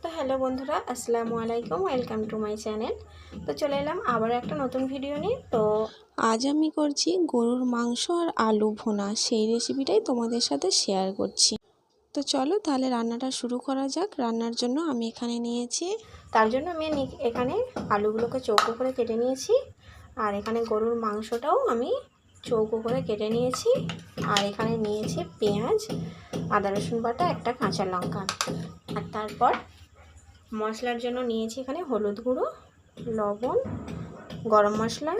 তো হ্যালো বন্ধুরা, আসসালামু আলাইকুম, ওয়েলকাম টু মাই চ্যানেল। তো চলে এলাম আবার একটা নতুন ভিডিও নিয়ে। তো আজ আমি করছি গরুর মাংস আর আলু ভুনা, সেই রেসিপিটাই তোমাদের সাথে শেয়ার করছি। তো চলো তাহলে রান্নাটা শুরু করা যাক। রান্নার জন্য আমি এখানে নিয়েছি, তার জন্য আমি এখানে আলুগুলোকে চৌকো করে কেটে নিয়েছি, আর এখানে গরুর মাংসটাও আমি চৌকো করে কেটে নিয়েছি, আর এখানে নিয়েছি পেঁয়াজ, আদা রসুন বাটা, একটা কাঁচা লঙ্কা। আর তারপর মশলার জন্য নিয়েছি এখানে হলুদ গুঁড়ো, লবণ, গরম মশলা,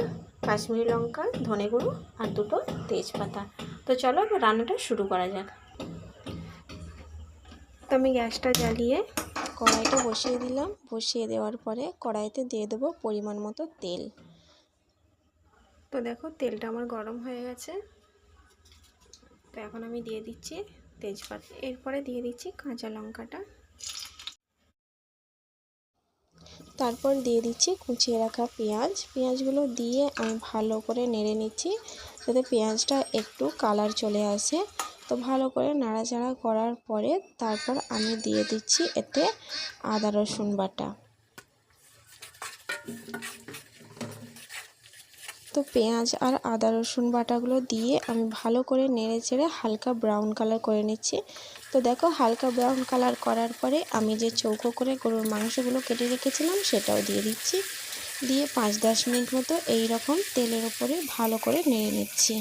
কাশ্মীরি লঙ্কা, ধনে গুঁড়ো আর দুটো তেজপাতা। তো চলো এবার রান্নাটা শুরু করা যাক। তো আমি গ্যাসটা জ্বালিয়ে কড়াইটা বসিয়ে দিলাম। বসিয়ে দেওয়ার পরে কড়াইতে দিয়ে দেবো পরিমাণ মতো তেল। তো দেখো তেলটা আমার গরম হয়ে গেছে। তো এখন আমি দিয়ে দিচ্ছি তেজপাতা, এরপরে দিয়ে দিচ্ছি কাঁচা লঙ্কাটা, তারপর দিয়ে দিচ্ছি কুচিয়ে রাখা পেঁয়াজগুলো দিয়ে আমি ভালো করে নেড়ে নিচ্ছি যাতে পেঁয়াজটা একটু কালার চলে আসে। তো ভালো করে নাড়াচাড়া করার পরে তারপর আমি দিয়ে দিচ্ছি এতে আদা রসুন বাটা। তো পেঁয়াজ আর আদা রসুন বাটাগুলো দিয়ে আমি ভালো করে নেড়ে চেড়ে হালকা ব্রাউন কালার করে নিচ্ছি। তো দেখো হালকা ব্রাউন কালার করার পরে আমি যে চৌকো করে গরুর মাংসগুলো কেটে রেখেছিলাম সেটাও দিয়ে দিচ্ছি। দিয়ে 5-10 মিনিট মতো এই রকম তেলের উপরে ভালো করে নেড়ে নিচ্ছি।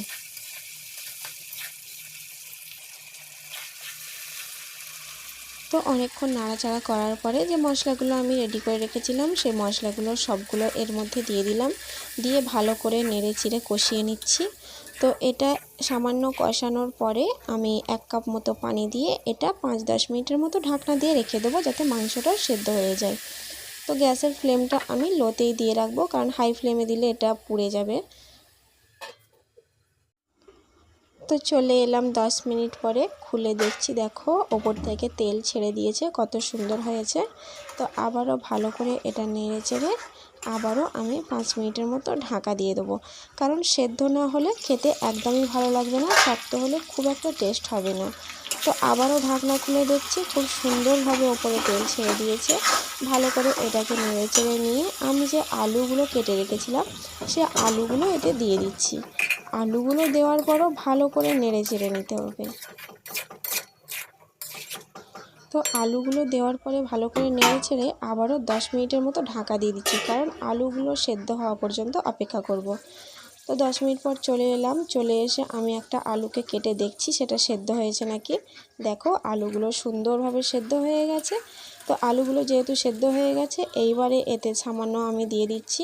তো অনেকক্ষণ নাড়াচাড়া করার পরে যে মশলাগুলো আমি রেডি করে রেখেছিলাম সেই মশলাগুলো সবগুলো এর মধ্যে দিয়ে দিলাম। দিয়ে ভালো করে নেড়ে চিড়ে কষিয়ে নিচ্ছি। তো এটা সামান্য কষানোর পরে আমি 1 কাপ মতো পানি দিয়ে এটা 5-10 মিনিটের মতো ঢাকনা দিয়ে রেখে দেবো যাতে মাংসটা সেদ্ধ হয়ে যায়। তো গ্যাসের ফ্লেমটা আমি লোতেই দিয়ে রাখবো, কারণ হাই ফ্লেমে দিলে এটা পুড়ে যাবে। তো চলে এলাম 10 মিনিট পরে, খুলে দেখছি দেখো ওপর থেকে তেল ছেড়ে দিয়েছে, কত সুন্দর হয়েছে। তো আবারও ভালো করে এটা নেড়ে চেড়ে আবারও আমি 5 মিনিটের মতো ঢাকা দিয়ে দেবো, কারণ সেদ্ধ না হলে খেতে একদমই ভালো লাগবে না, শক্ত হলে খুব একটা টেস্ট হবে না। তো আবারও ঢাকনা খুলে দেখছি খুব সুন্দরভাবে ওপরে তেল ছেড়ে দিয়েছে। ভালো করে এটাকে নেড়ে চেড়ে নিয়ে আমি যে আলুগুলো কেটে রেখেছিলাম সে আলুগুলো এতে দিয়ে দিচ্ছি। আলুগুলো দেওয়ার পরও ভালো করে নেড়ে চেড়ে নিতে হবে। তো আলুগুলো দেওয়ার পরে ভালো করে নেড়ে ছেড়ে আবারও 10 মিনিটের মতো ঢাকা দিয়ে দিচ্ছি, কারণ আলুগুলো সেদ্ধ হওয়া পর্যন্ত অপেক্ষা করব। তো 10 মিনিট পর চলে এলাম, চলে এসে আমি একটা আলুকে কেটে দেখছি সেটা সেদ্ধ হয়েছে নাকি। দেখো আলুগুলো সুন্দরভাবে সেদ্ধ হয়ে গেছে। তো আলুগুলো যেহেতু সেদ্ধ হয়ে গেছে, এইবারে এতে সামান্য আমি দিয়ে দিচ্ছি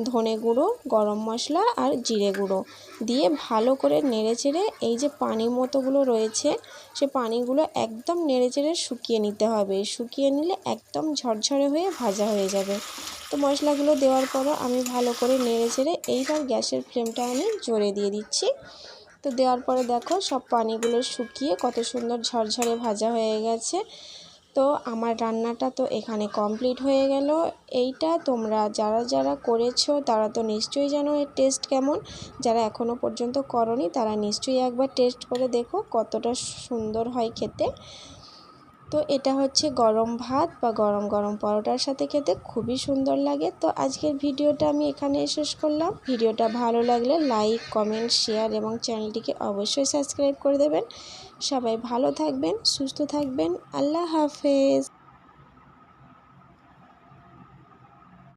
ধনে গুঁড়ো, গরম মশলা আর জিরে গুঁড়ো দিয়ে ভালো করে নেড়েচেড়ে এই যে পানি মতোগুলো রয়েছে সে পানিগুলো একদম নেড়েচেড়ে শুকিয়ে নিতে হবে। শুকিয়ে নিলে একদম ঝরঝরে হয়ে ভাজা হয়ে যাবে। তো মশলাগুলো দেওয়ার পরও আমি ভালো করে নেড়েচেড়ে এইবার গ্যাসের ফ্লেমটা আমি জোরে দিয়ে দিচ্ছি। তো দেওয়ার পরে দেখো সব পানিগুলো শুকিয়ে কত সুন্দর ঝরঝরে ভাজা হয়ে গেছে। তো আমার রান্নাটা তো এখানে কমপ্লিট হয়ে গেল। এইটা তোমরা যারা যারা করেছো তারা তো নিশ্চয়ই জানো এর টেস্ট কেমন। যারা এখনও পর্যন্ত করোনি তারা নিশ্চয়ই একবার টেস্ট করে দেখো কতটা সুন্দর হয় খেতে। তো এটা হচ্ছে গরম ভাত বা গরম গরম পরোটার সাথে খেতে খুবই সুন্দর লাগে। তো আজকের ভিডিওটা আমি এখানে শেষ করলাম। ভিডিওটা ভালো লাগলে লাইক, কমেন্ট, শেয়ার এবং চ্যানেলটিকে অবশ্যই সাবস্ক্রাইব করে দেবেন। সবাই ভালো থাকবেন, সুস্থ থাকবেন। আল্লাহ হাফেজ।